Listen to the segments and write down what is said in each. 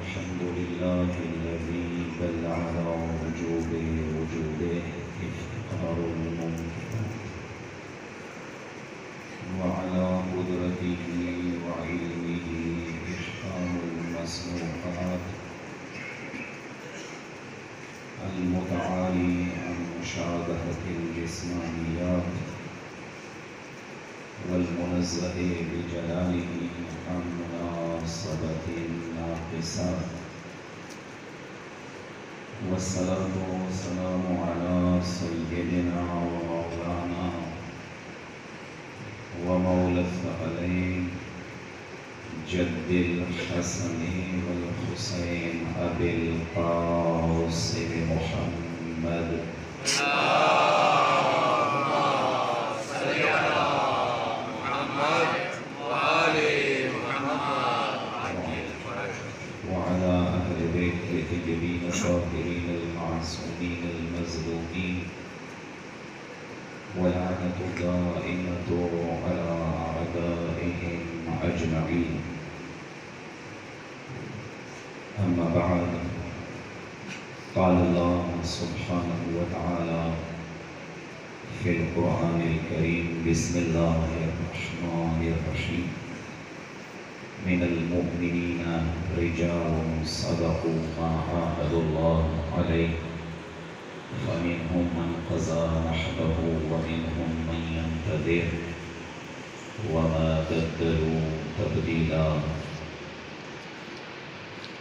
الحمد لله الذي دل على وجوب وجوده افتقار الممكن وعلى قدرته وعلمه إحكام المسموحات المتعالي عن مشابهة الجسمانيات والمنزه بجلاله عن مناصبة الناقصات والصلاة والسلام على سيدنا ومولانا ومولى الثقلين جد الحسن والحسين أبي القاسم محمد وعلى أهل بيت الطيبين الطاهرين المعصومين المظلومين ولعنة دائمة على أعدائهم أجمعين. أما بعد، قال الله سبحانه وتعالى في القرآن الكريم: بسم الله الرحمن الرحيم. من المؤمنين رجال صدقوا ما عاهدوا الله عليه فمنهم من قضى نحبه ومنهم من ينتظر وما بدلوا تبديلا.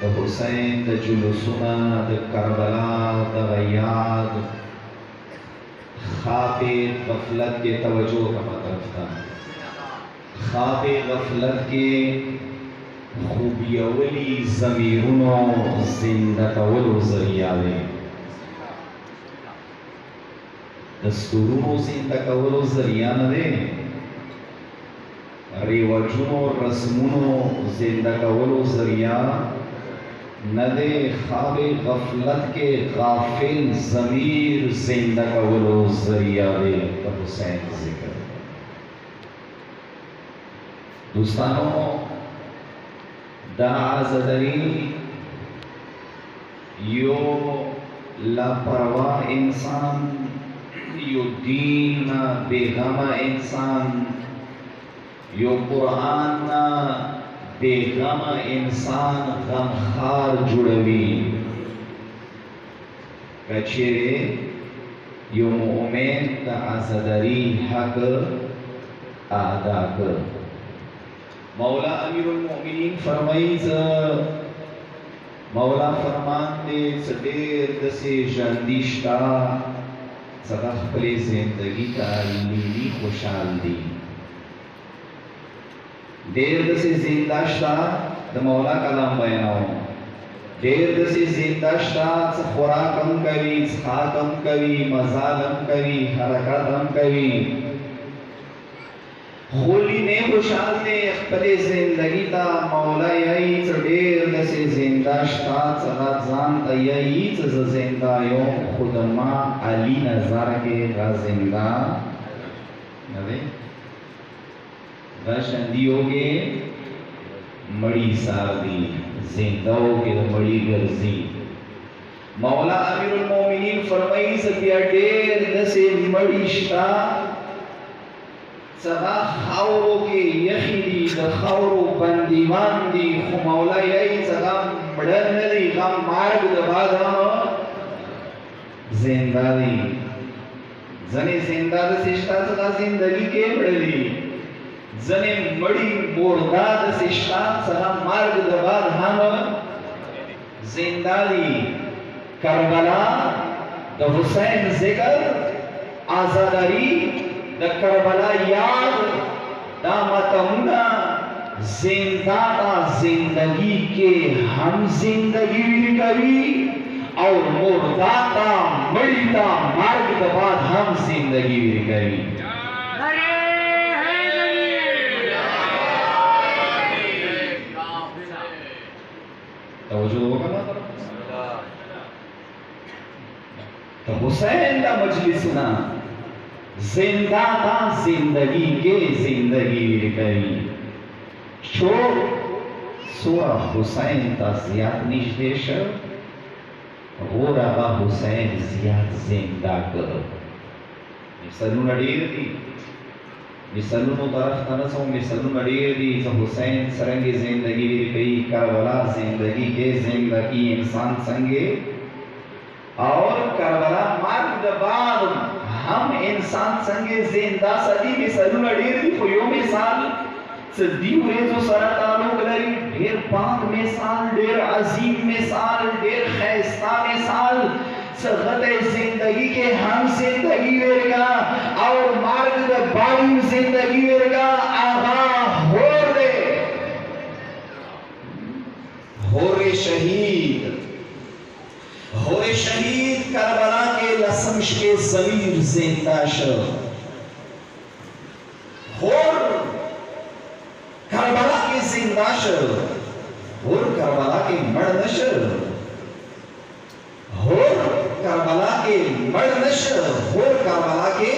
د حسین د جلوسونه د کربلا د غیاد خواب غفلت کے توجہ کا مطلب تھا خواب غفلت کے خوبیولی ضمیرونو زنده کولو ذریعہ دی دستورونو زنده کولو ذریعہ نه دی ریواجونو رسمونو زنده کولو ذریعہ نه دی خواب غفلت کے غافل ضمیر زنده کولو ذریعہ دی د حسین ذکر دوستانو دا عزدری یو لاپرواہ انسان یو دین بیغمہ انسان یو قرآن بیغمہ انسان غمخار جوڑوی کچھرے یو مومن دا عزدری حق ادا کر مولا امیر المؤمنین فرمائیز مولا فرمان دے سدیر دسی جندیشتا صدق پلی زندگی تا لیلی خوشحال دی دیر دسی زنداشتا دا مولا کلام بیناو دیر دسی زنداشتا خوراکم کوي څښاکم کوي مزالم کوي حرکاتم کوي خولی نے خوشحال دے اخپل زندگی تا مولا یای چڑیر دسی زنداشتا چغات زان تا یای چز زندہ یو خودما علی نظر کے غا زندہ نوے غا شندیو کے مڑی سار دی زندہو کے مڑی گرزی مولا امیر المومنین فرمائی سبیا دیر دسی مڑی شتا سبا خاورو کے یخی دی دا خاورو بندیوان دی خو مولا یای سبا مڑن دی غم مارگ دا بعد ہم زندہ دی زنی زندہ دا سشتا سبا زندگی کے مڑی زنی مڑی مردہ دا سشتا سبا مارگ دا بعد ہم زندہ دی کربلا دا حسین ذکر آزاداری دا کربلا یاد دا متمنا زندہ دا زندگی کے ہم زندگی بھی کبھی اور مردہ دا مڑی دا مرگ دا بعد ہم زندگی بھی کبھی توجہ ہوگا نا تو حسین دا مجلسنا زندہ تا زندگی کے زندگی کری شور سوا حسین تا زیاد نشدیش غور آغا حسین زیاد زندہ کر مثلون اڈیر دی مثلون طرف تنسو مثلون اڈیر دی حسین سرنگ زندگی کری کربلا زندگی کے زندگی انسان سنگے اور کربلا مرگ بعد ہم انسان سنگے زندہ صدی مثلون اڈیر دی خیو مثال صدی ویزو سرطانو گلری دیر پاک مثال دیر عظیم مثال دیر خیستہ مثال سغت زندگی کے ہم زندگی ورگا اور مرگ بعد زندگی ورگا آغا ہور دے ہور شہید ہور شہید کربلا کے لسمش کے ضمیر زندہ شو ہور کربلا کے زندہ شو ہور کربلا کے مڑ نشر ہور کربلا کے مڑ نشر ہور کربلا کے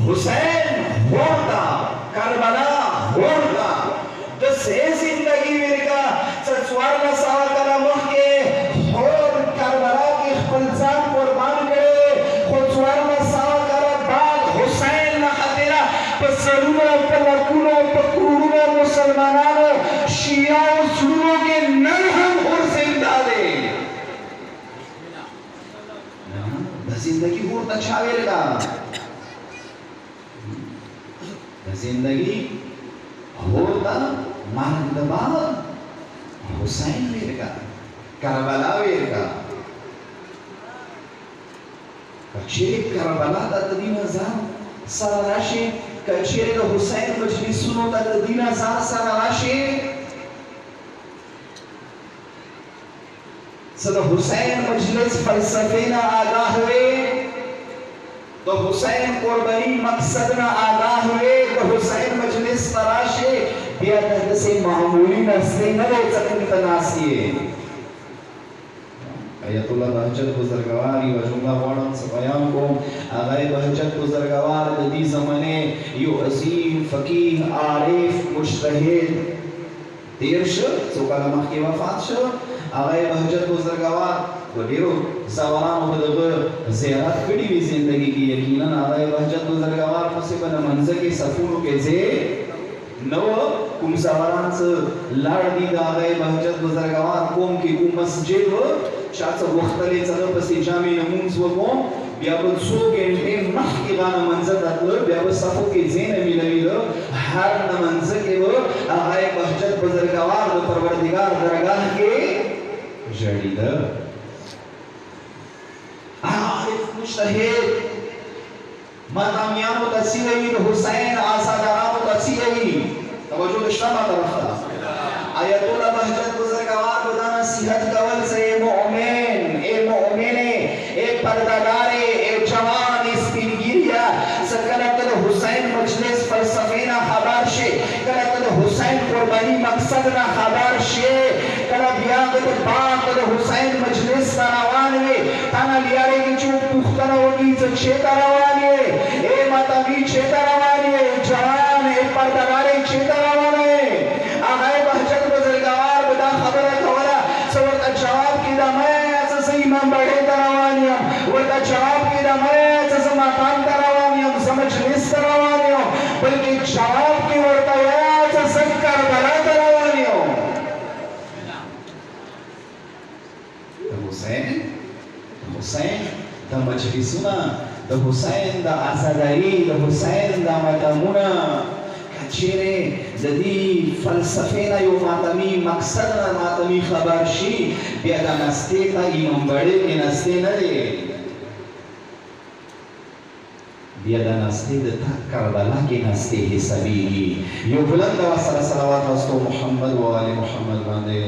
حسین ہوتا کربلا ہوتا دسے زندگی ورگا چچوار نسا کرم کے مسلمانانو شیعہ و سلووں کے نرہم اور زندہ دے زندگی اور تچھاوے لگا زندگی ہوتا مرگ بعد حسین ویرگا کربلا ویرگا کچیر کربلا دا تدین ازار سر راشی کچیر دا حسین مجلسونو دا تدین ازار سر راشی صدا حسین مجلس فلسفینا آگاہ ہوئے تو حسین قربانی مقصد نہ آگاہ ہوئے تو حسین مجلس تراشے بیا تحت سے معمولی نسلی نہ لے سکن تناسیے آیت اللہ بہجت بزرگواری و جملہ وارن سے بیان کو آغای بہجت بزرگوار دی زمانے یو عظیم فقیہ عارف مجتہد دیر شد سو کالا مخی وفات شد آغای بہجت بزرگوار و دیرو سوالان و دغه زیارت کړي وی زندگی کی یقینا آغای بہجت بزرگوار پسې بنا منځ کې سفونو کې زه نو کوم سوالان څه لاړ دي د آغای بہجت بزرگوار کوم کې کوم مسجد و چاته وختلې څنګه پسې جامع نمونز وګوم بیا په څو ګنټې مخکې غانه منځ داتله بیا په صفو کې زینه ملویله هر منځ کې و آغای بہجت بزرگوار د پروردگار درگاه کې جړیده عارف مجتهد ماتامیانو تسیحی حسین آزادارانو تسیحی توجه دشتما طرف تا آیت اللہ بہجت بزرگوار بدا نصیحت کول سے اے مؤمن اے پردگار اے جوان اس پیلگیریا سکلت حسین مجلس فلسفینا خبر شے کلت حسین قربانی مقصد نا خبر شے کلا بیاغت باق حسین مجلس تنوانوے تانا لیارے کی چو پختنا ہوگی سے چھتا روانی ہے اے ماتامی چھتا روانی ہے جوان اے پردگار چھتا روانی ہے آغای بہجت بزرگوار بدا خبر کولا سورتا جواب کی دا میں ایسا سے امام بڑے تروانیم ورتا جواب کی دا میں ایسا سے مقام تروانیم سمجلس تروانیم بلکہ جواب کی ورتا ایسا سے کربلا تروانیم حسین دا مجلسونا دا حسین دا عزاداری دا حسین دا مدامونا کچیره دا دی فلسفینا یو ماتمی مقصد نا ماتمی خبر شی بیا دا نستے تا امام بڑے کے نستے ندے بیا دا نستے دا تک کربلا کے نستے حسابی یو بلند و صلوات وستو محمد و آل محمد باندے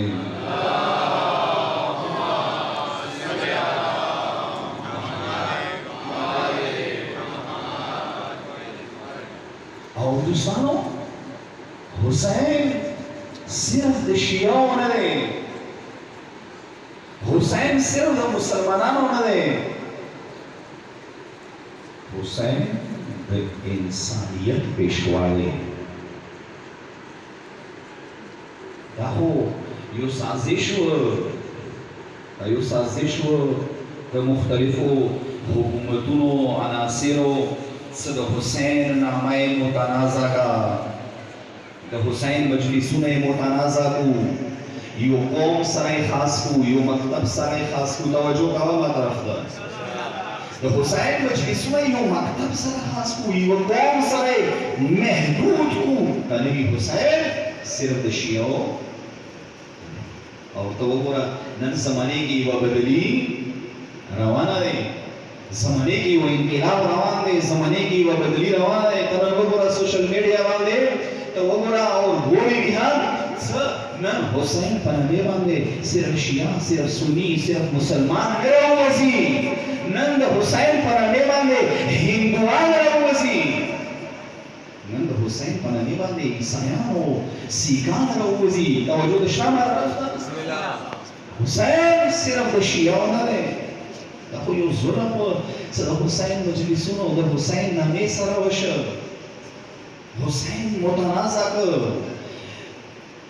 اور دوستانو حسین صرف د شیعو نه دی حسین صرف د مسلمانانو نه دی حسین د انسانیت پیشوا دی دا خو یو سازش و د مختلفو حکومتونو عناصرو څه د حسین نامه متنازع کا د حسین مجلسونه متنازع کو یو قوم سره خاص کو یو مکتب سره خاص کو توجه کوه ما طرف ده د حسین مجلسونه یو مکتب سره خاص کو یو قوم سره محدود کو کله حسین صرف د شیعو او تو وګوره نن زمانه کې یو بدلی روانه ده زمانے کی وہ انقلاب روان دے زمانے کی وہ بدلی روان دے تمہیں وہ برا سوشل میڈیا باندے تو وہ برا اور گوڑی بھی ہاں نن حسین پنبے باندے صرف شیعہ صرف سنی صرف مسلمان میرا وزی نن دا حسین پنبے باندے ہندوان میرا وزی نن دا حسین پنبے باندے عیسائیان و سیکان میرا وزی توجہ شام رفتا حسین صرف دا شیعہ نہ دے دا خو یو ظلم و څه د حسین مجلسونو د حسین نامې سره وشه حسین متنازع کړ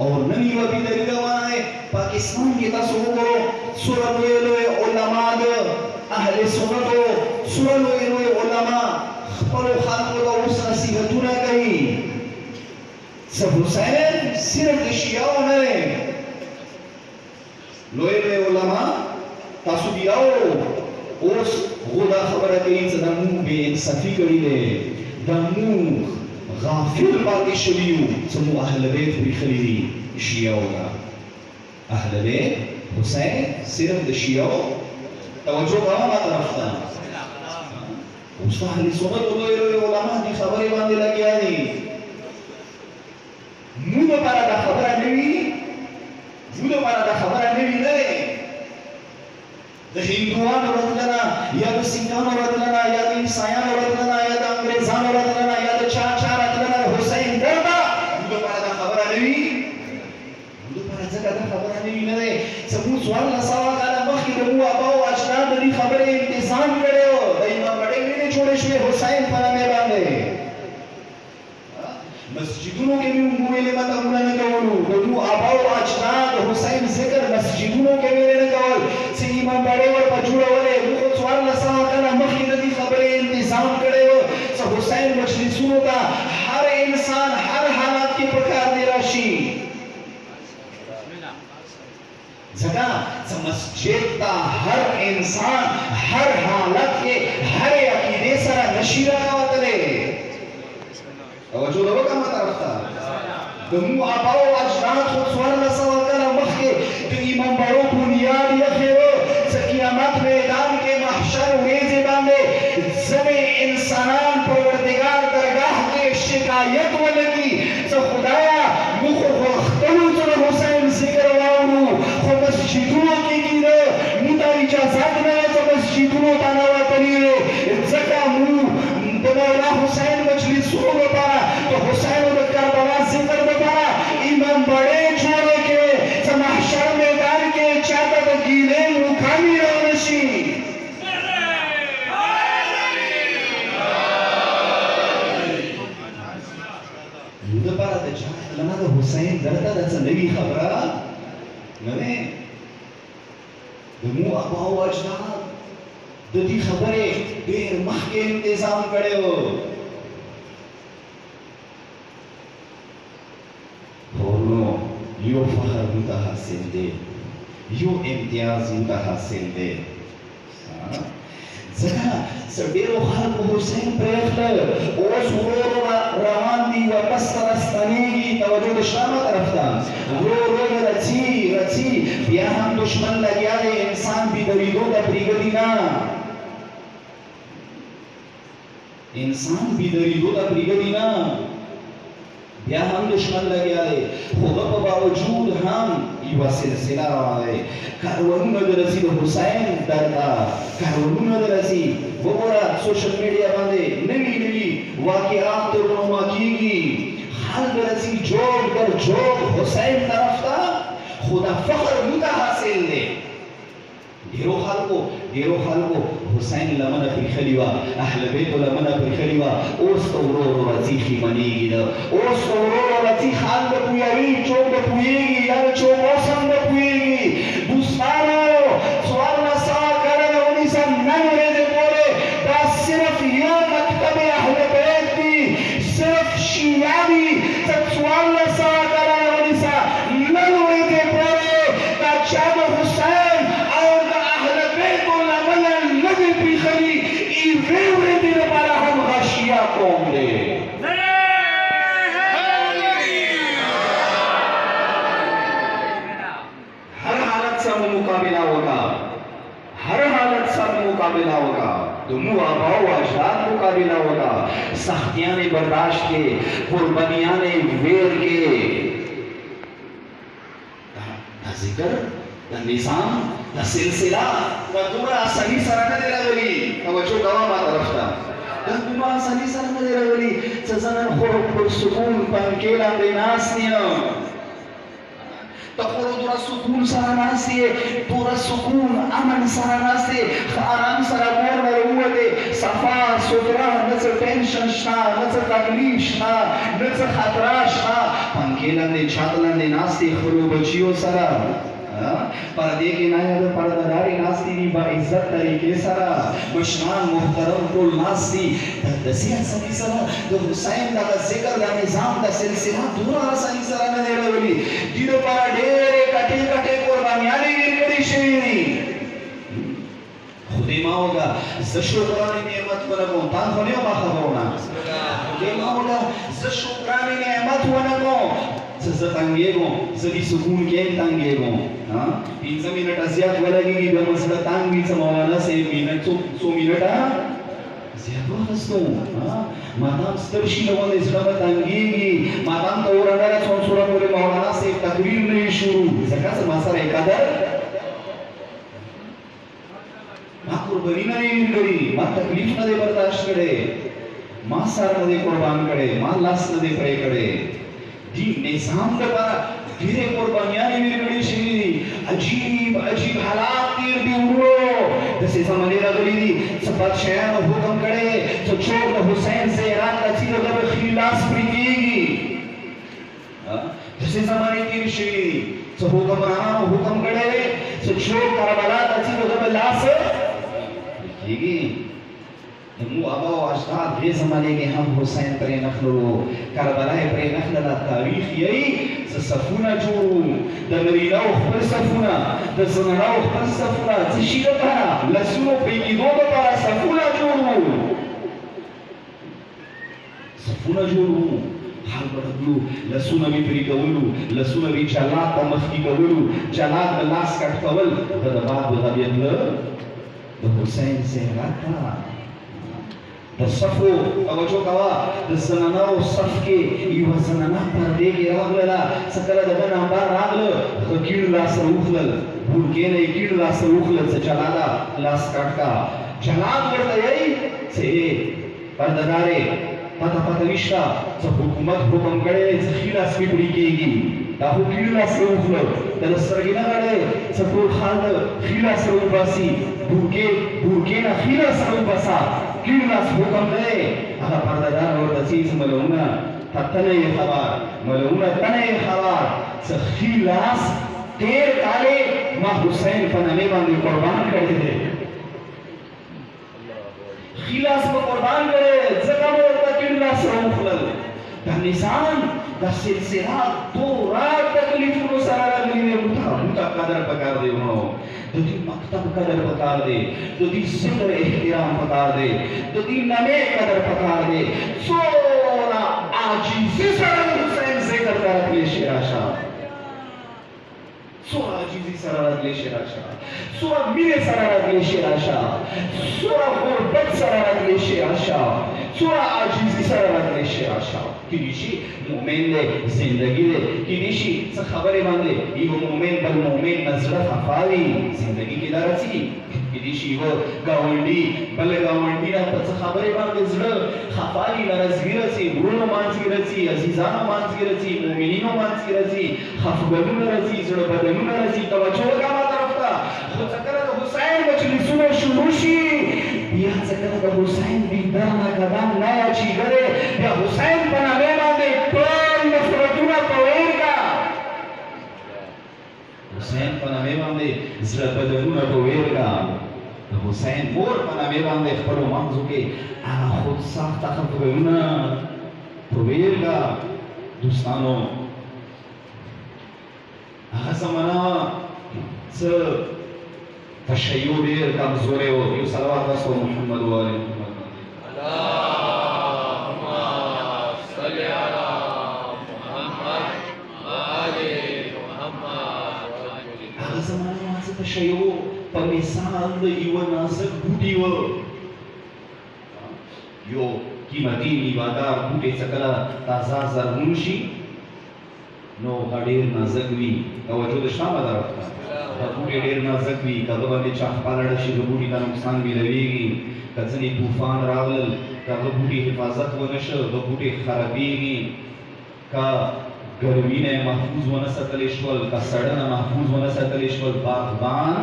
او نن یوه بېدلي روانه دی پاکستان کې تاسو وګورو څومره لوی لوی علما د اهل سنتو څومره لوی لوی علما خپلو خلکو ته اوس نصیحتونه کوي څه حسین صرف د شیعو نه دی لوی لوی علما تاسو بیاو اوس غدا خبره کوي چې د موږ بې انصافي کړې ده د موږ غافل پاتې شوي یو چې موږ اهل بیت پرېښلي دي شیعو ته اهل بیت حسین صرف د شیعو توجه کوه ما طرف ته اوس اهل سنت لوی علما دي خبرې باندې لګیا دي موږ لپاره دا خبره نه وي نه د هندوانو راتلنه یا د سیکانو راتلنه یا د عیسایانو راتلنه یا د انګریزانو راتلنه یا د چا راتلنه حسین درته موږ لپاره دا خبره نه وي ځکه دا خبره نه وي نه دی زموږ 1400 کاله مخکې د مو ابا او اجداد د دې خبرې انتظام کړی و د امام بډې وینې جوړې شوې حسین په نامې باندې مسجدونو کې موږ ویلې مطلبونه نه کولو د مو ابا او اجداد حسین ذکر مسجدونو کې ویلې نه کول چې امام بډې ورته جوړولې موږ 1400 کاله مخکې د دې خبرې انتظام کړی و چې حسین مجلسونو ته هر انسان هر حالت کې پکار دی راشي ځکه چې مسجد ته هر انسان هر حالت کې هر عقیدې سره نشي راوتلی توجه وکړه ما طرف ته د مو ابا او اجداد خو 1400 کاله مخکې د امام بړو بنیاد ایښی و چې قیامت میدان کې محشر ورځې باندې ځینې انسانان پروردګار درګاه کې شکایت ولګي چې خدایه موږ خو غوښتلو چې د حسین ذکر واورو خو مسجدونو کې کېده موږ ته اجازت نه وه چې مسجدونو ته ننوتلي ځکه موږ د مولا حسین مجلسونو لپاره د حسین د کربلا ذکر لپاره امام بړې جوړې کړې چې محشر میدان کې چاته د ګیلې مقامي رانشي موږ لپاره د چا لمه د حسین درته د څه نوي خبره نه دی د مو ابا او اجداد د دې خبرې ډېر مخکې انتظام کړی و خو نو یو فخر موږ ته حاصل دی یو امتیاز موږ ته حاصل دی ځکه چې ډېرو خلکو حسین پرېښله اوس ورو ورو روان دي واپس ته راستنېږي توجه د شامه طرف ته ورو ورو رڅي بیا هم دشمن لګیا دی انسان بېدرېدو ته پرېږدي نه انسان بېدرېدو ته پرېږدي نه بیا هم دشمن لګیا دی خو د په باوجود هم یوه سلسله روانه دی کاروانونه درځي د حسین درته کاروانونه درځي وګوره سوشل میډیا باندې نوي واقعات رونما کېږي خلک درځي جوړ در جوړ حسین طرف ته خو دا فخر موږ ته حاصل دی ډېرو خلکو حسین لمنه پرېښلې وه اهل بیتو لمنه پرېښلې وه اوس ته ورو ورو راځي ښیمنېږي ده اوس ته ورو ورو راځي خان به پوهوي څوک به پوهېږي یا څوک اوس هم به پوهېږي دوستانو 1400 کاله نه ونیسه نن ورځې پورې دا صرف یو مکتب اهل بیت دي صرف شیعه دي چې 1400 کاله نه ونیسه نن ورځې پورې دا چا د حسین او د اهل بیتو لمنه نه دي پرېښلي یوې ورځې لپاره هم غشیه قوم دی مقابلہ ہوگا تو مو آبا و اجداد مقابلہ ہوگا سختیاں برداشت کے قربانیاں ویر کے دا ذکر دا نظام دا سلسلہ دا دومره آسانی سره نه دی راغلی توجه کوه ما طرف ته دا دومره آسانی سره نه دی راغلی چې زه نن خو پر سکون پنکې لاندې ناست یم ته خو دومره سکون سره ناست یې دومره سکون امن سره ناست یې ښه ارام سره کور نه راووتې صفا سوتره نه څه ټینشن شته نه څه تکلیف شته نه څه خطره شته پنکې لاندې چت لاندې ناست یې خپلو بچیو سره پردے کے نایب پرداداری ناستی دی با عزت طریقے سرا مشمان محترم کل ناستی دسی آسانی سرا دو حسین دا ذکر دا نظام دا سلسلہ دورا آسانی سرا ندے رولی دیدو پارا ڈیرے کٹے کٹے قربانیانی گرکڑی شویری خودی ماؤگا زشکرانی نعمت ونگو تان خونیو با خبرونا خودی ماؤگا زشکرانی نعمت ونگو تنگیگو زدی سکون کین تنگیگو 15 منٹ زیات ولګي د مسله تنګي څه مولانا سه منټ څو منټه زیات وخستو مادام سترشي نو نه زړه تنګيږي مادام ته ورانه څو سوره پورې مولانا سه تقریر نه شروع ځکه څه ما سره قدر ما قربانی نه لري ما تکلیف نه برداشت کړي ما سره نه قربان کړي ما لاس نه پرې کړي دین نظام لپاره ډېرې قربانیانې ورکړې شوي دي عجیب عجیب حالات تیر دي ورو داسې زمانې راغلي دي څه بادشاهانو حکم کړی چې څوک د حسین سے ایران ته ځي نو د ښي لاس پرې کېږي داسې زمانې تېرې شوي دي څه حکمرانانو حکم کړی دی چې څوک کربلا ته ځي نو د لاس پرې کېږي مو ابا و اجداد یہ زمانے کے ہم حسین پر نخلو کربلا پر نخلو تاریخ یہی صفونا جوړو د نریلاو خپل صفونا د زنراو خپل صفونا څه شي لپاره لسونو پیګیدو لپاره صفونا جوړو صفونا جوړو حال بدلو لسونه می پری کولو لسونه می چالات په مخ کې کولو چالات د لاس کټ کول د باب د طبيعت د حسین زهرا د صفو توجه کوا د زنانو صف کې یو زنانه پردې کې راغله سکله د نمبر راغله خو کیړ لاس روخل ورګې نه کیړ لاس روخل څه چلالا لاس کټکا جناب ورته یې چې پردګارې پته نشته چې حکومت حکم کړي چې خلاص می پړي کېږي دا خو کیړ لاس روخل د سرګې نه غړې چې ټول خال خلاص روباسي ورګې نه خلاص روباسا کیلاس حکم دے هغه پردگار ورته چیز ملونه تنه خبر ملونه تنه خبر څه خلاص تیر کاله ما حسین په نامه باندې قربان کړی دی خلاص په قربان کړي ځکه ورته کیلاس روخل دا نظام دا سلسله تورا تکلیفونو سره راغلي دی متا قدر پکار دی ونو د دې مکتب قدر پکار دی د دې ذکر احترام پکار دی د دې نامه قدر پکار دی سورا عاجزی سره حسین ذکر کړی شي راشا سورا عاجزی سره راغلی شي راشا سورا مینه سره راغلی شي راشا سورا غربت سره راغلی شي راشا سورا عاجزی سره راغلی شي راشا کله شي مؤمن له زندگی له کله شي څه خبره باندې یو مؤمن بل مؤمن نظر خفاوي زندگی کې دارسي کله شي و گاونډي بل گاونډي نه څه خبره باندې زړه خفاوي لرزګره سي ورونو مانځګره سي عزیزانو مانځګره سي مؤمنینو مانځګره سي خفګانو راځي زړه بدنونو راځي توجه وکړه طرف ته خو څنګه د حسین مجلسونه شروع شي بیا څنګه د حسین دیندار نه قدم نه اچي غره بیا حسین په نامه باندې ټول نفرتونه تویر کا حسین په نامه باندې زړه بدنونه تویر کا د حسین مور په نامه باندې خپل منځو کې هغه خود سخت خبرونه تویر کا دوستانو هغه زمانہ څه تشیع ډېر کمزوری و یو صلوات واسطو محمد و آل محمد اللهم صل علی محمد و آل محمد هغه زمانہ څه تشیع په مثال د یو نازک بوټي و یو قیمتي میوهدار بوټی څه کله تازه زرغون شي نو ډېر نازک وي توجه د شامه درته دا بوټي ډېر نازک وي کله باندې چا خپل شي د بوټي ته نقصان ملويږي کله طوفان راغل کله بوټي حفاظت ونشو د بوټي خرابېږي کا ګرمي نه محفوظ ونه ساتل شول کا سړنه محفوظ ونه ساتل شول باغبان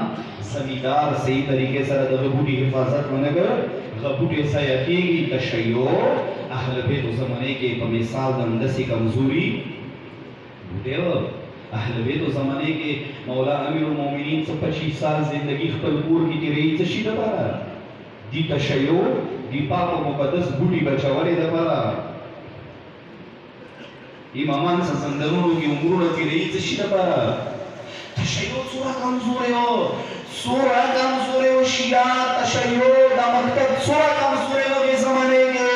زمیندار صحیح طریقې سره د بوټي حفاظت ونه کړ غبوټي سایکېږي تشیع اهل بیت زمانه کې په مثال د اندسي کمزوري دیو اهل بیت زمانه کې مولا امیر المؤمنین 25 سال زندگی خپل کور کې تیرې څه شي لپاره دی تشیع دی پاک او مقدس بوټي بچولې لپاره امامان سندرونو کې عمرونه تیرې څه شي لپاره تشیع څوره کمزورې و څوره کمزورې و شیعه تشیع د مکتب څوره کمزورې و په زمانه کې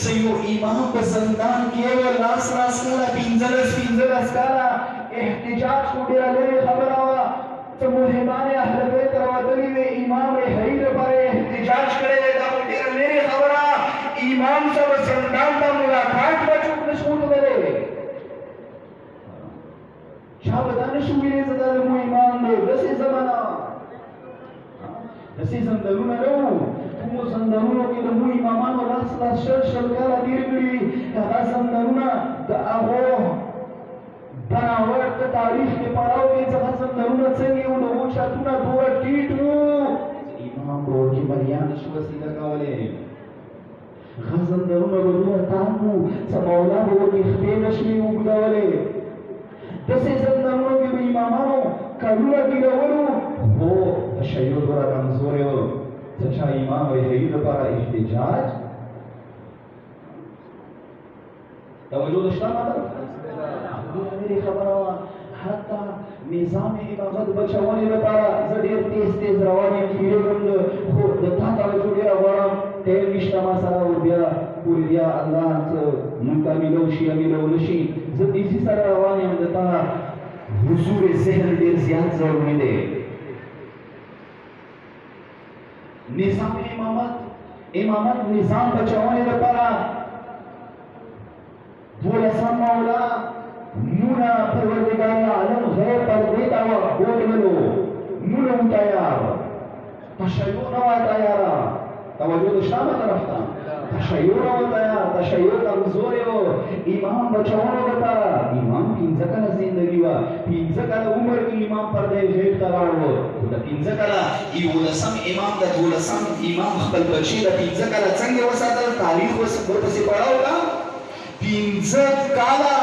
سيو امام په زندان کې و لاس کاله 15 کاله احتجاج کو ډېره لرې خبره وه چې مهمان اهل بیت راوتلي وي امام حی لپاره احتجاج کړی دی دا خو ډېره لرې خبره امام سره زندان ته ملاقات به څوک نه شو کولی چا به دا نه شو ویلی زه دا زموږ امام دی داسې زمانه داسې زندانونه نه وو کومو زندانونو کې د مو امامانو لاس شل کاله تېر کړي هغه زندانونه د هغو بناوټ د تاریخ کې پړاو کې څنګه زندانونه څنګه وو د هغو چتونه دومره ټیټ وو امام به ورکې بریان نه شو وسیله کولی هغه زندانونه به دومره تنګ وو څه مولا به ورکې خپې نه شوې اوږدولی داسې زندانونو کې به امامانو کلونه تېرولو خو تشیع دومره کمزوری و چا امام حی لپاره احتجاج توجه شته مطلب ډېرې خبره وه حتی نظام امامت بچونې لپاره زه ډېر تیز روان یم تېرېږم خو د تا توجه ډېره غواړم ټیم نشته ما سره او بیا پورې بیا الله څه مونږ ته میلو شي یا میلو نه شي زه تیزي سره روان یم د تا حضور ذهن ډېر زیات ضروري دی نظام امامت نظام بچونې لپاره 12 مولا نونا پروردگار عالم غیر پردې ته بوتللو نونه تیار تشیع نه وه تیاره توجه د شامه طرف ته تشیع نه وه تیار تشیع کمزورې و امام بچونې لپاره امام 15 کاله زندګي وه 15 کاله عمر کې امام پردې غیب ته لاړ و د 15 کاله 11 امام د 12 امام خپل بچي د 15 کاله څنګه وساتل تاریخ ورپسې پړاو کا 15 کاله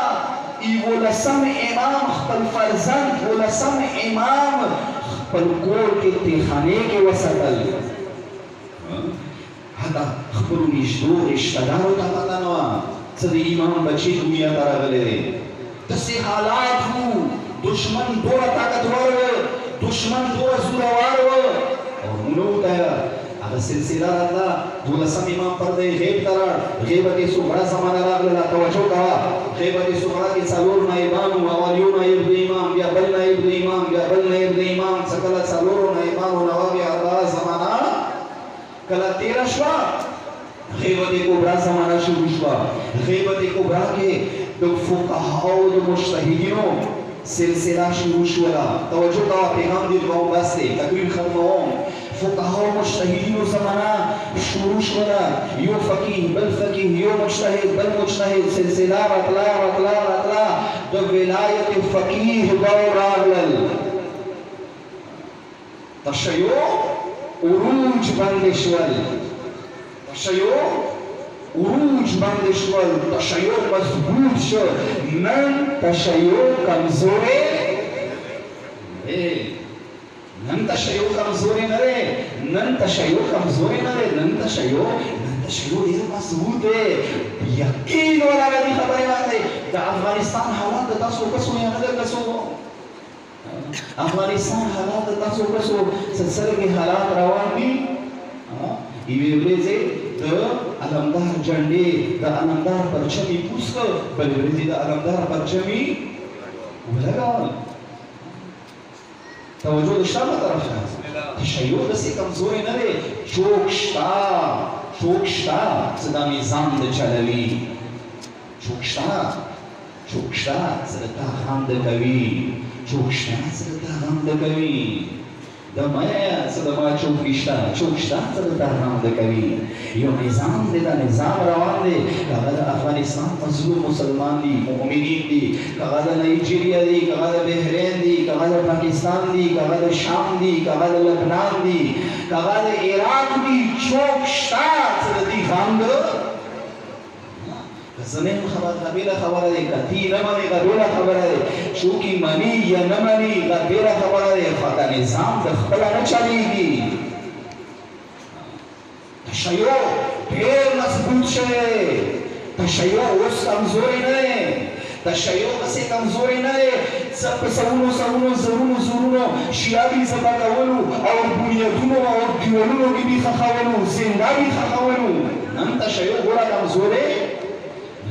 11 امام خپل فرزند 12 امام خپل کور کې تیخانې کې وساتل حتی خپلو نږدو رشتهدارو ته پته نه وه څه د امام بچي دنیا ته راغلی دی داسې حالات وو دشمن دومره طاقتور و دشمن دومره زورور و او موږ نه وو تیار هغه سلسله راغله 12 امام پردې غیب ته لاړ غیبت صغرا زمانه راغله توجه کوه غیبت صغرا کې څلور نایبان وو اول یو نایب د امام بیا بل نایب د امام بیا بل نایب د امام څه کله څلورو نایبانو نه وه بیا اربعه زمانه کله تېره شوه غیبت کبرا زمانه شروع شوه غیبت کبرا کې د فقهاو د مجتهدینو سلسله شروع شوله توجه کوه پیغام دې دوام بس دی تقریر ختموم فقهاء مجتهدين زمانہ شروع شولا یو فقيه بل فقيه یو مجتهد بل مجتهد سلسله رتلا د ولایت فقيه دور راغلل تشیع عروج باندې شول تشیع مضبوط شو نن تشیع کمزورې نن تشیع کمزورې نه دی نن تشیع ډېر مضبوط دی یقین ولرئ دې خبرې باندې د افغانستان حالات د تاسو کسو یا نه د کسو افغانستان حالات د تاسو کسو څرنګه حالات روان دي یوې ورځې د علمدار جنډې د علمدار پرچم یې کوز کړ بلې ورځې د علمدار پرچم یې ولګول توجه شته ما طرف ته تشیع داسې کمزورې نه دی چوک شته څه دا نظام د چلوي چوک شته څه د تا غم د کوي د مایا څه د ما چوک شته څه د تا غم د کوي یو نظام دی دا نظام روان دی هغه د افغانستان مظلوم مسلمان دي مؤمنین دي هغه د نایجیریا دي هغه د بحرین دي هغه د پاکستان دي هغه د شام دي هغه د لبنان دي هغه د عراق دي چوک شته څه د دې غم د زمین قبیله خبره دی کتی نه مني قبیله خبره دی چوکي مني یا نه مني قبیله خبره دی خو دا نظام د خپله نه چلېږي تشیع ډېر مضبوط شوی تشیع اوس کمزورې نه دی تشیع داسې کمزورې نه دی څه په زرونو شیعه ذبح کولو او بنیادونو او دیوالونو کې دي ښخولو زنده دي ښخولو نن تشیع ګوره کمزورې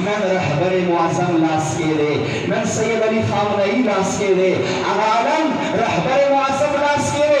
من رهبر معظم لاسکیده من سید علی خامنه‌ای لاسکیده عالم رهبر معظم لاسکیده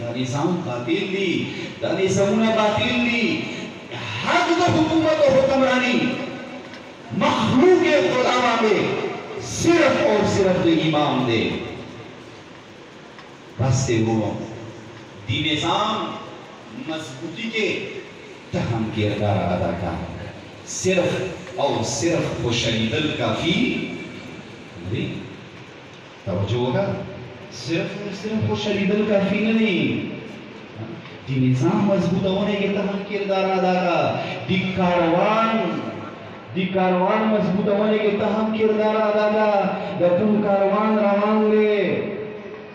دا نظام باطل دي دا نظامونه باطل دي حق د حکومت او حکمرانی مخلوق خدا باندې صرف اور صرف د امام دے بس سے وہ دی نظام مضبوطی کے تہم کردار ادا کا صرف اور صرف وہ شہیدل کافی نہیں توجہ ہوگا صرف وہ شہیدل کافی نہیں دی نظام مضبوط ہونے کے تہم کردار ادا کا دی کاروان مضبوط ہونے کے تہم کردار ادا کا کم کاروان روان لے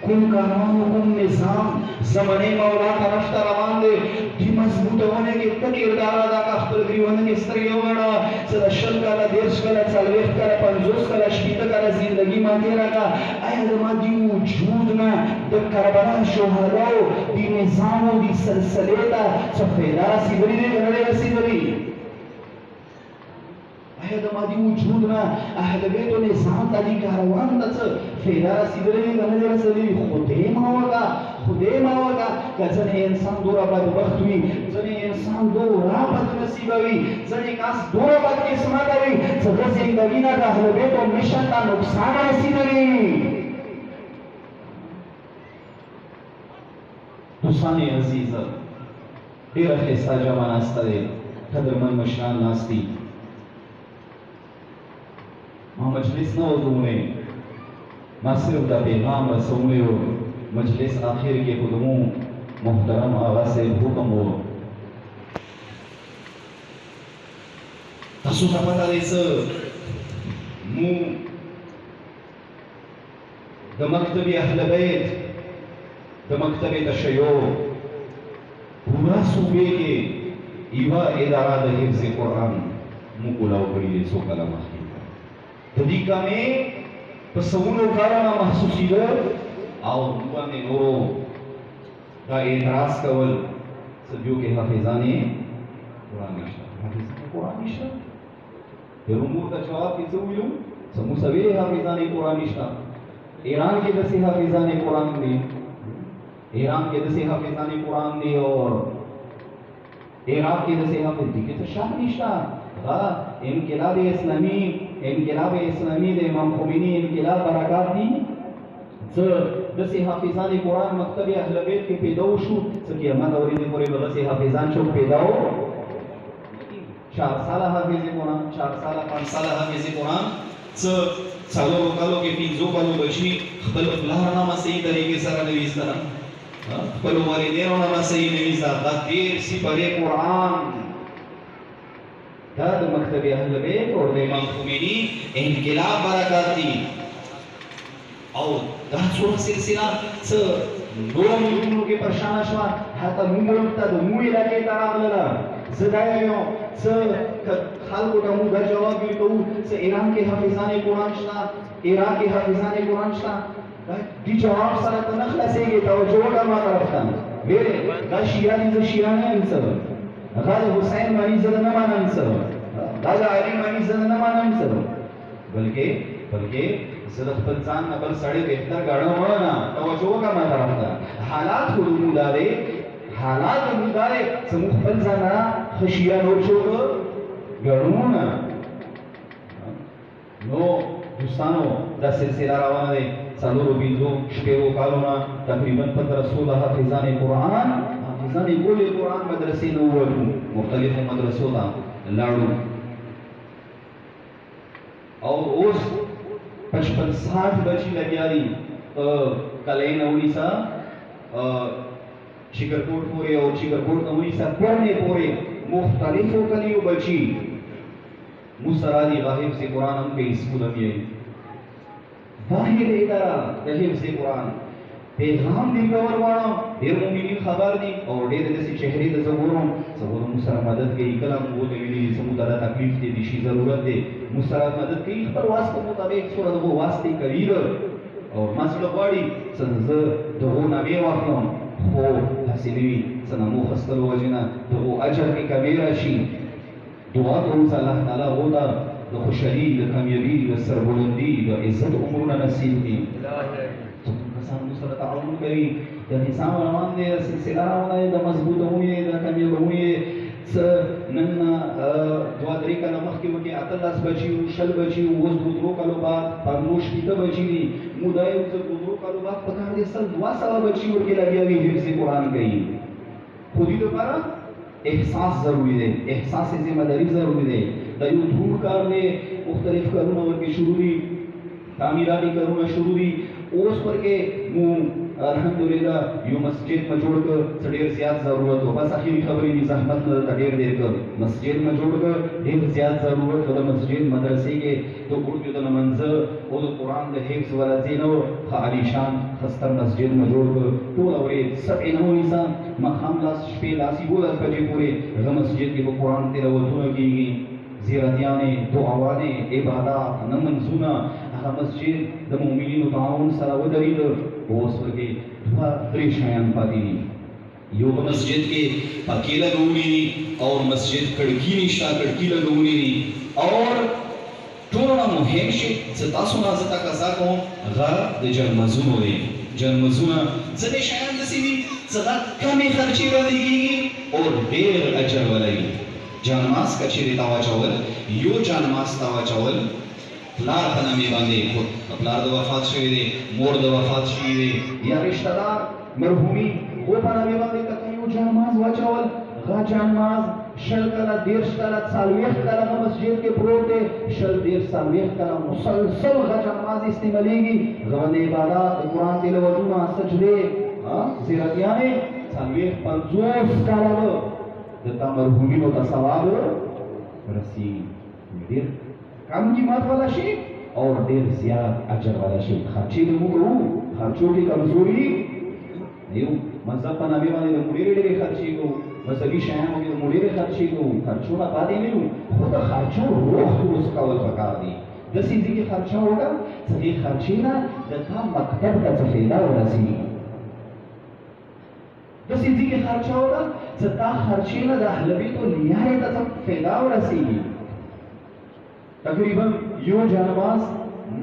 کم کاروان کم نظام زمن مولا طرف تا روان لے دی مضبوط ہونے کے کردار ادا کا خپل گریوان کے سترګې وړه چې شل کاله دیرش کاله څلوېښت کاله پنځوس کاله شپېته کاله زندگی ما تېره کړه آیا زما دې وجود نه د کربلا شهداو دې نظامو دې سلسلې ته څه فایده رسېدلې دی که نه دی رسېدلې آیا زما دې وجود نه اهل بیت و نظام ته دې کاروان ته څه فایده رسېدلې دی که نه دی رسېدلې خدای ما وکړه که ځنې انسان دومره بدبخت وي ځنې انسان دومره بدنصیبه وي ځنې کس دومره بدقسمته وي چې د زندګي نه د اهل بیت و مشن ته نقصان رسېدلی دوستان عزیز ډېره ښایسته جمع ناسته دی قدرمن مشران ناست دي ما مجلس نه ودومه ما صرف دا پیغام رسولی و مجلس آخر کے خودمو محترم آغا سے حکم ہو تاسو ته پته دی څه مو د مکتب اهل بیت د مکتب تشیع پورا صوبے کې یوه اداره د حفظ قرآن مو کولاو کړي دی څو کاله مخکې د دې کامې په سوونو کارونه محسوسېده او موږ باندې نورو دا اعتراض کول چې جو کې حافظان قرآن نشته حافظان قرآن نشته یو موږ ته جواب کې څه ویلو چې موږ سویلې حافظان قرآن نشته ایران کې داسې حافظان قرآن دي ایران کې داسې حافظان قرآن دي اور عراق کې داسې حافظ دي کې څه شک نشته دا انقلاب اسلامی د امام خمینی انقلاب برکات دي څه داسې حافظان قرآن مکتب اهل بیت کې پیدا وشو څه قیامت ورځې پورې به داسې حافظان څوک پیدا و 4 ساله حافظ قرآن 4 ساله 5 ساله حافظ قرآن څه څلورو کالو کې 5 کالو بچي خپل پلار نامه صحیح طریقې سره نه ویسته خپل والدینو نامه صحیح نه ویسته دا ډېر سپارې قرآن دا د مکتب اهل بیت او د امام خمینی انقلاب برکات دي او دا څومره سلسله څه نورو ملکونو کې پرشانه شوه حتی موږ ملک ته د مو علاقې ته راغلله زه دا یم څه خلکو ته موږ دا جواب ورکوو څه ایران کې حافظان قرآن شته عراق کې حافظان قرآن شته دې جواب سره ته نه خلاصېږي توجه وکړه ما طرف ته ویلې دا شیعه دي زه شیعه نه یم څه دا د حسین معنی زه نه منم څه دا د علي معنی زه نه منم څه بلکې زه د خپل ځان نه بل سړی بهتر ګڼم نه توجه وکړه ما طرف ته حالات خو زموږ دا دی چې موږ خپل ځان نه ښه شیعه نور څوک ګڼو نه نو دوستانو دا سلسله روانه دی څلورو پنځو شپېرو کالو نه تقریبا 1500 حافظان قرآن ګولې قرآن مدرسې نه ووتو مختلفو مدرسو ته لاړو او اوس 55-60 بچی لګیا دي کلۍ نه ونیسه چیکرکوټ پورې او چیکرکوټ نه ونیسه پورنې پورې مختلفو کلیو بچي موږ سره دي حفظ قرآن هم کوي سکول هم یې واحد اداره د حفظ قرآن پیغام دی کور غواړم ډېر مؤمنین خبر دي او ډېر داسې چهرې ته زه ګورم چې موږ سره مدد کوي کله موږ ورته ویلي چې موږ ته دا تکلیف دی د شي ضرورت دی موږ سره مدد کوي خپل واس په مطابق څومره د هغو واس دی کوي او ما زړه غواړي چې زه د هغو نامې واخلم خو هسې نه وي چې نامو اخیستلو وجې نه د هغو اجر کې کمې راشي دعا کوم چې الله تعالی هغو ته د خوشحالي د کامیابي د سربلندي د عزت عمرونه نصیب کړي انسان سره تعاون کوي د نظام روان دی سلسله روانه ده د مضبوطوي د کامیابوي نن دوه درې کاله مخکې وکړي اتلس بچي وو شل بچي وو اوس دوه درو کالو بعد پنځوس شپېته بچي دي موږ دا یو څه دوه درو کالو بعد په کار دي سل 200 بچي ورکې لګیا وي حفظ قرآن کوي خو دې لپاره احساس ضروری دی احساس ذمہ داری ضروری دی دا یو دھوم کار دی مختلف کارونه ورکې شروع دي تعمیراتي کارونه شروع دي اوس ورکې مو الحمدلله یو مسجد ما جوړ کړ څه ډېر زیات ضرورت و بس اخري خبرې دي زحمت نه ډېر کړ مسجد ما جوړ کړ ډېر زیات ضرورت و د مسجد مدرسې کې د ګورګو د منځ او د قرآن د حفظ ولا زینو خالي شان خستر مسجد ما جوړ کړ ټول اورې سبع نو انسان مخام لاس شپې لاسي بولس بجې پورې هغه مسجد کې په قرآن تلاوتونه کېږي زیارتیانې دعاوانې عبادات نمنځونه هغه مسجد د مؤمنینو تعاون سره ودرېد اوس ورکې دوه درې شیان پاتې دي یو مسجد کې پکې لګولي دي او مسجد کړکۍ نشته کړکۍ لګولي دي او ټول مهم شي چې تاسو نه زه تقاضا کوم هغه د جرمزونو دی جرمزونه ځینې شیان داسې دي چې هغه کمې خرچې باندې کېږي او ډېر اجر ولري جانماز کچېرې ته واچول یو جانماز ته واچول پلار په نامې باندې خود پلار د وفات شوی دی مور د وفات شوی دی یا رشتہ دار مرحومي و په نامې باندې کته یو جانماز واچول هغه جانماز شل کاله دېرش کاله څلوېښت کاله هغه مسجد کې پروت دی شل دېرش څلوېښت کاله مسلسل هغه جانماز استعمالېږي هغه د عبادات د قرآن تلاوتونه سجدې زیارتیانې څلوېښت پنځوس کاله د تا مرحومینو ته ثواب رسېږي ډېر کم قیمت والا شي او ډېر زیات اجر والا شي خرچې به موږ کوو خرچو کې کمزوري یو مذهب په نامې باندې د موږ ډېرې خرچې کوو مذهبي شیانو کې د موږ ډېرې خرچې کوو خرچونه پاتې نه یو خو د خرچو روح درست کول پکار دي داسې ځای کې خرچه وکړه چې دې خرچې نه د تا مکتب ته څه فایده ورسېږي داسې ځای کې خرچه وکړه چې تا خرچې نه د اهل بیتو لیارې ته څه فایده ورسېږي تقریبا یو جانماز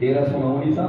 1319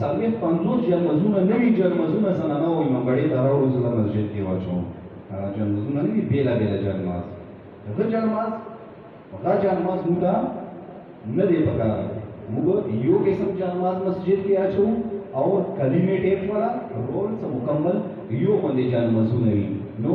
سالمه 50 جرمزونه نوی جرمزونه زنانه او امام بڑے دراو زلا مسجد کې واچو جرمزونه نوی بیلا بیلا جرماز هغه جرماز هغه جانماز مودا نه دی پکار موږ یو قسم جانماز مسجد کې اچو اور کلمه ټیپ والا رول سے مکمل یو باندې جانمازونه وي نو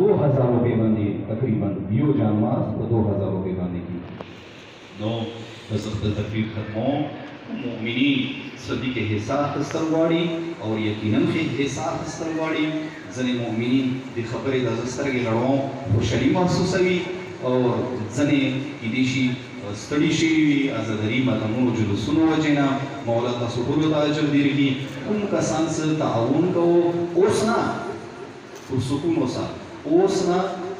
2000 روپے باندې تقریبا یو جانماز په 2000 روپے باندې کی نو زخت تکلیف ختمو مؤمنین صدیق حساب استرواړي او یقینا حساب استرواړي ځنې مؤمنین د خبرې د سترګې لړو خوشالي محسوسوي او ځنې کېدای شي ستړي شي ازادري ماتمونو جلوسونو وجینا مولا تاسو ټول ته اجر درکړي کوم کسان سره تعاون کوو اوس نه پرسکون اوسه اوس نه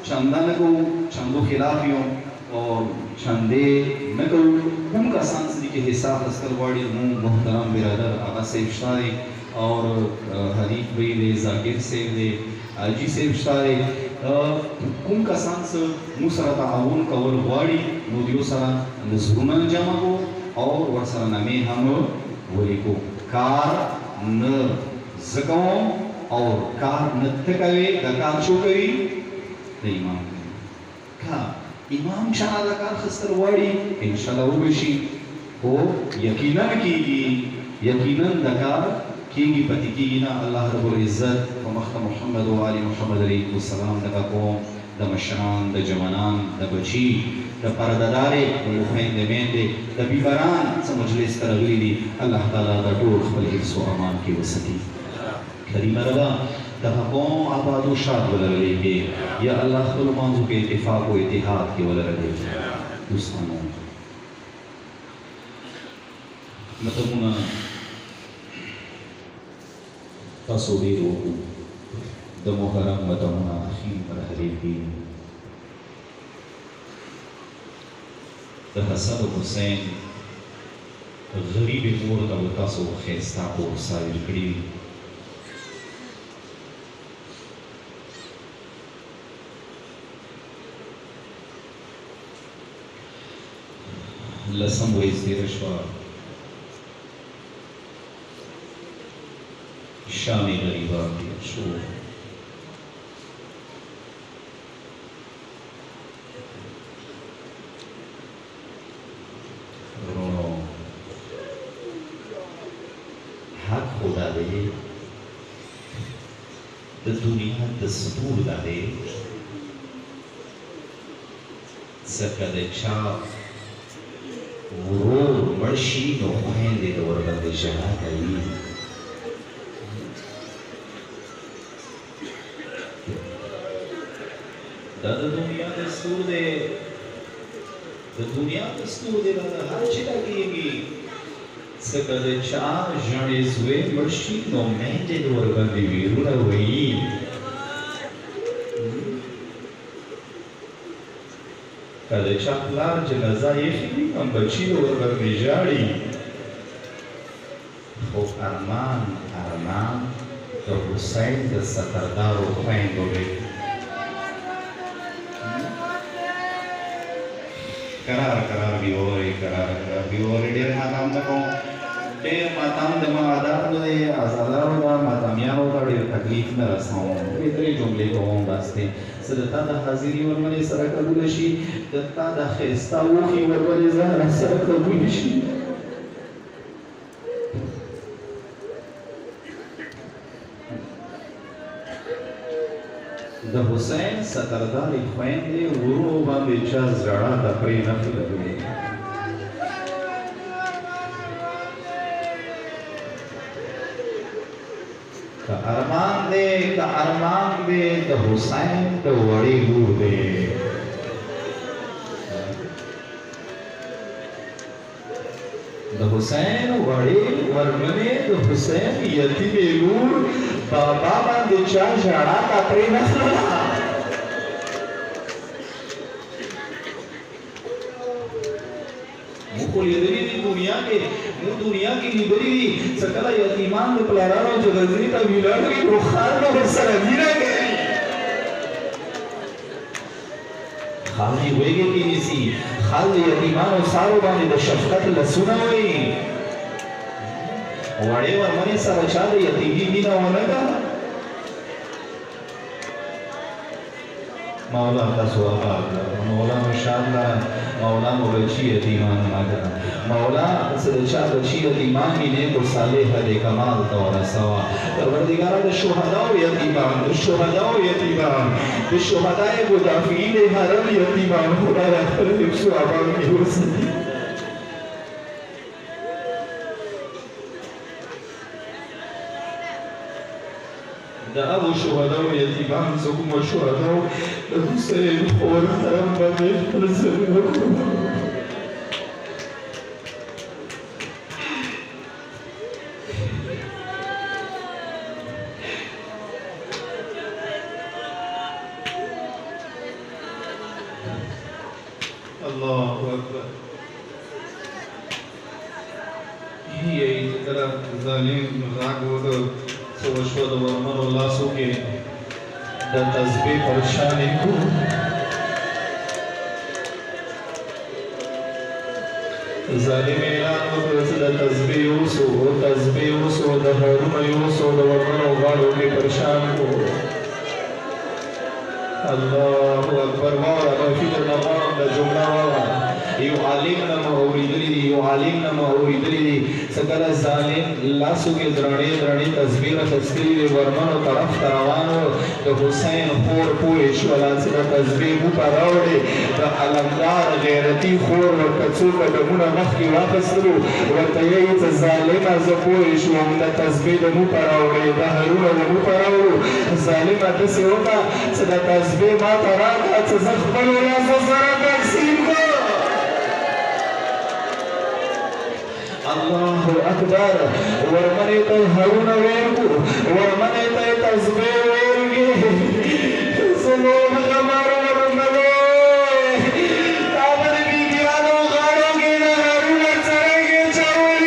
چنده نه کوو چندو خلاف یو او چندې نه کوو کوم کسان سره کې حساب اثر واړي محترم برادر هغه سیف شاري اور حریف بھائی دے ذاکر سیف دے آجی سیف شاري کوم کسان سره مو سره تعاون کول غواړي نو دیو سره نظرونه جمع کو او ورسره نامې هم ولیکو کار نه زکوم او کار نه تکوي د کار شو کوي د امام کا امام شاه دا کار خستر غواړي ان شاء الله وبشي او یقینا کیږي یقینا د کار کیږي پتی کیږي نه الله رب العزت او مخته محمد او علی محمد علیه السلام دغه قوم د مشران د جوانان د بچی د پردادارې د خویندې میندې د بیبران څه مجلس ته راغلي دي الله تعالی دا ټول خپل حفظ او امان کې وساتي کریمه ربا دغه قوم آباد و شاد ولرلېږي یا الله خپلو منځو کې اتفاق او اتحاد کې ولرلېږي دوستانو مطلبونه تاسو ډېر وکړو د محرم مطلبونه اخیر مرحلې کې د حسن حسین غریب مور ته به تاسو ښایسته پورسایل کړي وي. لسم ویز تېره شوه، شام غریبان تېر شو. ورونو حق خدا دی، د دنیا دستور دا دی ځکه د چا ورور مړ شي نو خویندې د ورباندې ژړا کوي. دا د دنیا دستور دی، د دنیا دستور دی، دا د هر چي لګېږي ځکه د چا ژړې زوی مړ شي نو میندې د ورباندې ویرونه وهي. که د چا پلار جنازه ایښې وي هم بچي د ورباندې ژاړي. خو ارمان د حسین د سفردارو خویندو دی. قرار بیوری ډېر ماتام نه کوم، ډېر ماتام د معاداتو دی، ازادارو ده، ماتامیانو ته ډېر تکلیف نه رسوم. درې جملې کوم بس دی. زه د تا د حاضري ورمنې سره قبوله شي، د تا د ښایسته اوښي ورمنې زهره سره قبوله شي. د حسین سکردارې خویندې ورونو باندې چا زړه د پرې نه لګوي. که ارمان دی د حسین د وړې لور دی. د حسین وړې ورمنې د حسین یتیمې لور بابا باندې چا ژړا کا پرې نه موږ خو لیدلي دي دنیا کې لیدلي دي څه کله یتیمان د پلارانو چې غزني ته ولاړوي نو خان به ورسره مینه کوي. خال یې ویږي کې نیسي، خال د یتیمانو سارو باندې د شفقت لاسونه وایي. وړې ورمنې سره چا د یتیمي مینه ونه کړه. مولا تاسو آباد کړه، مولا ماشاءالله، مولا مو بچي یتیمان نه کړه، مولا څه د چا بچي یتیمان وي نیکو صالحه دې کمال ته ورسوه. پروردګاره د شهداو یتیمان، د شهدای مدافعین حرم یتیمان خدایه خپل حفظ و امان کې وساتي. د هغو شهداو یتیمان څه کومه شهداو د حسین خور حرم باندې خپل سرونه قربان. الله اکبر. یې طرف ظالم غاګ وته څه وشو د ورمنو لاسو کې د تسبیح پرشانې کو. ظالم اعلان وکړ چې د تسبیح اوسو د هارونه یوسو د ورمنو غاړو کې پرشان کو. الله اکبر. واوره توفیق الله د جمله واوره. یو عالم نه مو اورېدلي دي څه کله ظالم لاسو کې درنې تسبیح اخیستلي وي، ورمنو طرف ته روان و، د حسین خور پوهې شوله چې د تسبیح بوپه راوړې، د علمدار غیرتي خور ورته څو قدمونه مخکې واخیستلو، ورته یې چې ظالمه زه پوهې شوم د تسبیح د موپه راوړې، د هرونه د موپه راوړو. ظالمه داسې وکړه چې د تسبیح ماته راکړه چې زه خپلو لاسو سره تقسیم کړم. الله اکبر. ورمنې ته هرونه ویلګو، ورمنې ته تسبیح ویلګي. زموږ خبر ورمنو تا باندې بیبیانو غاړو کې د هرونه څرنګې چولې